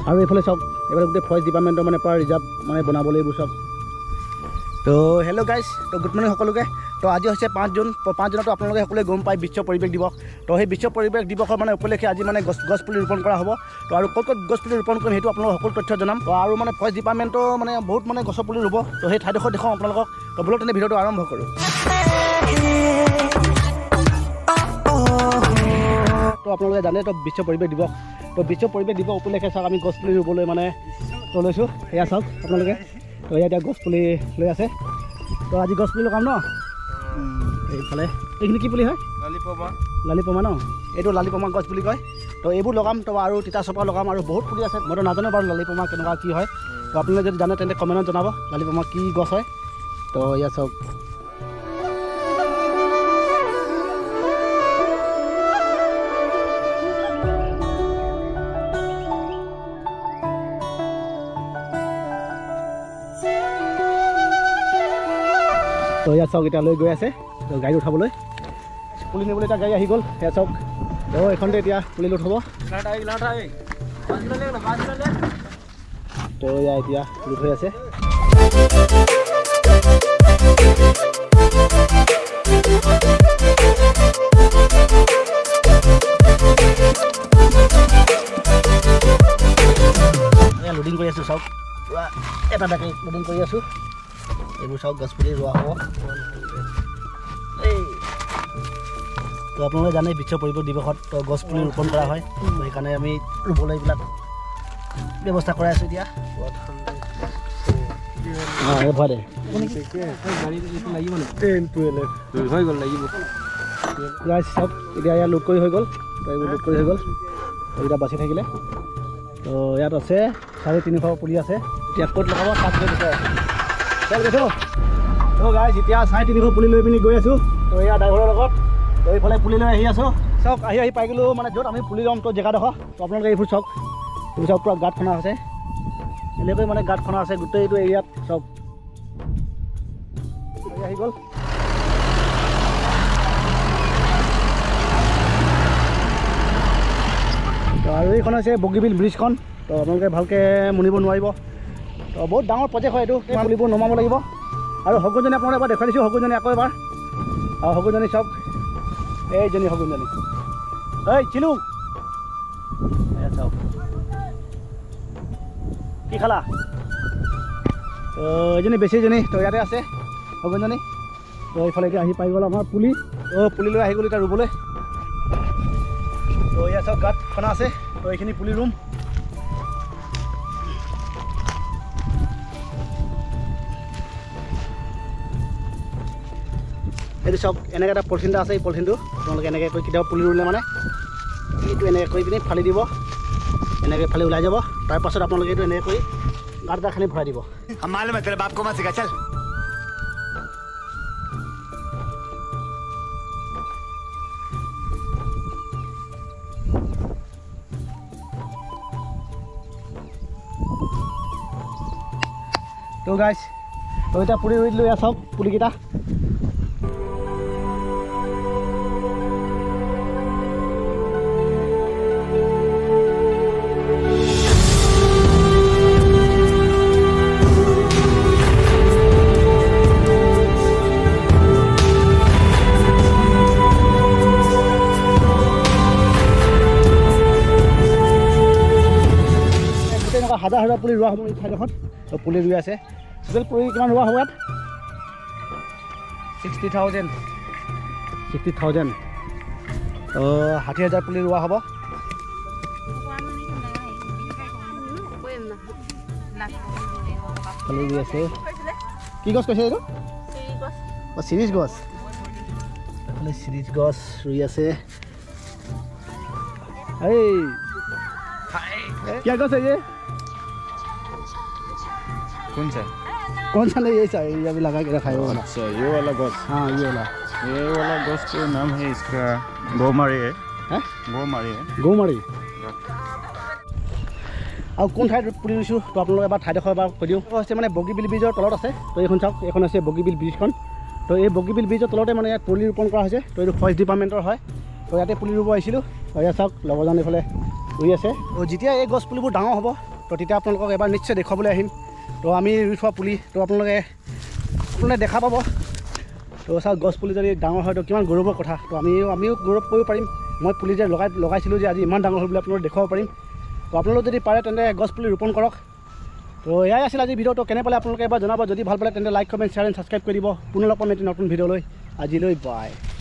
আৰু এইফালে চাওক এইফালে গোটেই ফৰেষ্ট ডিপাৰ্টমেণ্টৰ মানে পৰা ৰিজাৰ্ভ মানে বনাবলৈ এইবোৰ চাওক তো হেল্ল' গাইজ তো গুড মৰ্ণিং সকলোকে তো আজি হৈছে 5 জুন 5 জুনতো আপোনালোকে সকলোৱে গম পায় বিশ্ব পৰিৱেশ দিৱস তো সেই বিশ্ব পৰিৱেশ দিৱসৰ মানে উপলক্ষে আজি মানে গছ পুলি ৰোপণ কৰা হ'ব তো আৰু ক'ত গছ পুলি ৰোপণ কৰিম সেইটো আপোনালোকক সকলো তথ্য জনাম তো আৰু মানে ফৰেষ্ট ডিপাৰ্টমেণ্টৰ মানে বহুত মানে গছৰ পুলি ৰুব তো সেই ঠাইডোখৰ দেখাওঁ আপোনালোকক তো ব'লক তেনে ভিডিঅ'টো আৰম্ভ কৰোঁ তো আপোনালোকে জানে তো বিশ্ব পৰিৱেশ দিৱস তো বিশ্ব পৰিৱেশ দিৱস উপলক্ষে চাওক আমি গছ পুলি ৰুবলৈ মানে তো লৈছোঁ সেয়া চাওক আপোনালোকে তো এতিয়া গছ পুলি লৈ আছে তো আজি গছ পুলি লগাম ন এইফালে এইখিনি কি পুলি হয় লালিপমা ন এইটো লালিপমা গছ বুলি কয় তো এইবোৰ লগাম তো আৰু তিতা চপা লগাম আৰু বহুত পুলি আছে মইতো নাজানো বাৰু লালিপমা কেনেকুৱা কি হয় তো আপোনালোকে যদি জানে তেন্তে কমেণ্টত জনাব লালিপমা কি গছ হয় তো ইয়াত চাওক তো ইয়াত চাওক এতিয়া লৈ গৈ আছে তো গাড়ী উঠাবলৈ পুলি নিবলৈ এতিয়া গাড়ী আহি গ'ল ইয়াত চাওক তো এইখনতে এতিয়া পুলি উঠাব তো এয়া এতিয়া লোড হৈ আছে লোডিং কৰি আছোঁ চাওক পুৰা এটা এটাকৈ লোডিং কৰি আছোঁ এইবোৰ চাওক গছ পুলি ৰোৱা হ'ব তো আপোনালোকে জানে বিশ্ব পৰিৱেশ দিৱসত তো গছ পুলি ৰোপণ কৰা হয় সেইকাৰণে আমি ৰুবলৈ এইবিলাক ব্যৱস্থা কৰাই আছোঁ এতিয়া ভয় দে চাওক এতিয়া ইয়াত লোড কৰি হৈ গ'ল তো এইবোৰ লোড কৰি হৈ গ'ল তো এতিয়া বাচি থাকিলে তো ইয়াত আছে 350 পুলি আছে এতিয়া ক'ত লগাব তাত গৈ দেখুৱাই আছোঁ তো গাইজ এতিয়া 350 পুলি লৈ পিনি গৈ আছোঁ তো এয়া ড্ৰাইভাৰৰ লগত তো এইফালে পুলি লৈ আহি আছোঁ চাওক আহি পাই গ'লোঁ মানে য'ত আমি পুলি ল'ম তো জেগাডোখৰ তো আপোনালোকে এইবোৰ চাওক এইবোৰ চাওক পূৰা গাঁত খনা আছে এনেকৈ মানে গাঁত খনা আছে গোটেইটো এৰিয়াত চাওক আহি গ'ল তো আৰু এইখন হৈছে বগীবিল ব্ৰিজখন তো আপোনালোকে ভালকৈ মুনিব নোৱাৰিব তো বহুত ডাঙৰ প্ৰজেক্ট হয় এইটো পুলিবোৰ নমাব লাগিব আৰু শগুনজনী আপোনালোকে এবাৰ দেখুৱাই দিছোঁ শগুনজনী আকৌ এবাৰ আৰু শগুনজনী চাওক এইজনী শগুনজনী এই চিলু চাওক কি খালা তো এইজনী বেছিজনী তো ইয়াতে আছে শগুনজনী তো এইফালে এতিয়া আহি পাই গ'ল আমাৰ পুলি তো পুলি লৈ আহি গ'ল এতিয়া ৰুবলৈ তো ইয়াত চাওক গাঁত খনা আছে তো এইখিনি পুলি ৰুম এইটো চাওক এনেকৈ এটা পলিথিন এটা আছে এই পলিথিনটো আপোনালোকে এনেকৈ কৰি কেতিয়াবা পুলি ৰুলে মানে এইটো এনেকৈ কৰি পিনি ফালি দিব এনেকৈ ফালি ওলাই যাব তাৰপাছত আপোনালোকে এইটো এনেকৈ কৰি গাঁত এটা খানি ভৰাই দিব তো গাইজ তো এতিয়া পুলি ৰুই দিলোঁ এয়া চাওক পুলিকেইটা হাজাৰ হাজাৰ পুলি ৰোৱা হ'ব এই ঠাইডোখৰত তো পুলি ৰুই আছে টোটেল পুলি কিমান ৰোৱা হ'ব ইয়াত 60,000 তো 60,000 পুলি ৰোৱা হ'ব পুলি ৰুই আছে কি গছ কৈছে এইটো চিৰিজ গছ এইফালে চিৰিজ গছ ৰুই আছে এই क्या गछ है ये कौन सा नहीं ये अभी लगा के रखा है वो वाला अच्छा ये वाला गछ हाँ ये वाला गछ का नाम है इसका गौमारी है गौमारी और कौन ठाई पुली ৰুইছোঁ তো আপোনালোকে এবাৰ ঠাইডোখৰ এবাৰ কৈ দিওঁ হৈছে মানে বগীবিল ব্ৰিজৰ তলত আছে তো এইখন চাওক এইখন আছে বগীবিল ব্ৰিজখন তো এই বগীবিল ব্ৰিজৰ তলতে মানে ইয়াত পুলি ৰোপণ কৰা হৈছে তো এইটো ফৰেষ্ট ডিপাৰ্টমেণ্টৰ হয় তো ইয়াতে পুলি ৰুব আহিছিলোঁ তো ইয়াত চাওক লগৰজন এইফালে ৰুই আছে তো যেতিয়া এই গছ পুলিবোৰ ডাঙৰ হ'ব তো তেতিয়া আপোনালোকক এবাৰ নিশ্চয় দেখুৱাবলৈ আহিম তো আমি ৰুই থোৱা পুলি তো আপোনালোকে দেখা পাব তো চাওক গছ পুলি যদি ডাঙৰ হয় তো কিমান গৌৰৱৰ কথা তো আমিও গৌৰৱ কৰিব পাৰিম মই পুলি যে লগাইছিলোঁ যে আজি ইমান ডাঙৰ হ'ল বুলি আপোনালোকক দেখুৱাব পাৰিম তো আপোনালোক যদি পাৰে তেন্তে গছ পুলি ৰোপণ কৰক তো এয়াই আছিল আজি ভিডিঅ'টো কেনে পালে আপোনালোকে এবাৰ জনাব যদি ভাল পালে তেন্তে like comment share and subscribe কৰি দিব পুনৰ লগ পাম এটি নতুন ভিডিঅ'লৈ আজিলৈ বাই